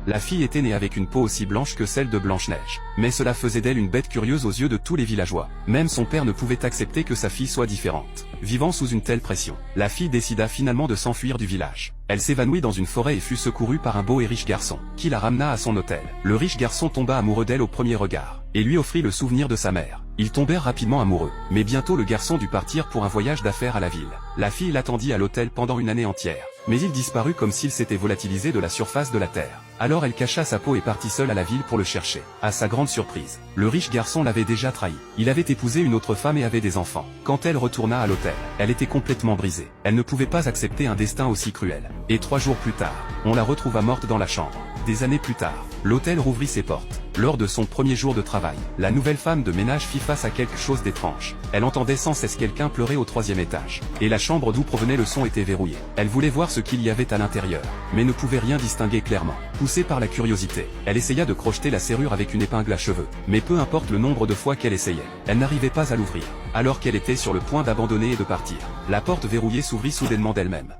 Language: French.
La fille était née avec une peau aussi blanche que celle de Blanche-Neige. Mais cela faisait d'elle une bête curieuse aux yeux de tous les villageois. Même son père ne pouvait accepter que sa fille soit différente. Vivant sous une telle pression, la fille décida finalement de s'enfuir du village. Elle s'évanouit dans une forêt et fut secourue par un beau et riche garçon, qui la ramena à son hôtel. Le riche garçon tomba amoureux d'elle au premier regard, et lui offrit le souvenir de sa mère. Ils tombèrent rapidement amoureux, mais bientôt le garçon dut partir pour un voyage d'affaires à la ville. La fille l'attendit à l'hôtel pendant une année entière, mais il disparut comme s'il s'était volatilisé de la surface de la terre. Alors elle cacha sa peau et partit seule à la ville pour le chercher. À sa grande surprise, le riche garçon l'avait déjà trahi. Il avait épousé une autre femme et avait des enfants. Quand elle retourna à l'hôtel, elle était complètement brisée. Elle ne pouvait pas accepter un destin aussi cruel. Et 3 jours plus tard, on la retrouva morte dans la chambre. Des années plus tard, l'hôtel rouvrit ses portes. Lors de son premier jour de travail, la nouvelle femme de ménage fit face à quelque chose d'étrange. Elle entendait sans cesse quelqu'un pleurer au 3e étage. Et la chambre d'où provenait le son était verrouillée. Elle voulait voir ce qu'il y avait à l'intérieur, mais ne pouvait rien distinguer clairement. Poussée par la curiosité, elle essaya de crocheter la serrure avec une épingle à cheveux. Mais peu importe le nombre de fois qu'elle essayait, elle n'arrivait pas à l'ouvrir. Alors qu'elle était sur le point d'abandonner et de partir, la porte verrouillée s'ouvrit soudainement d'elle-même.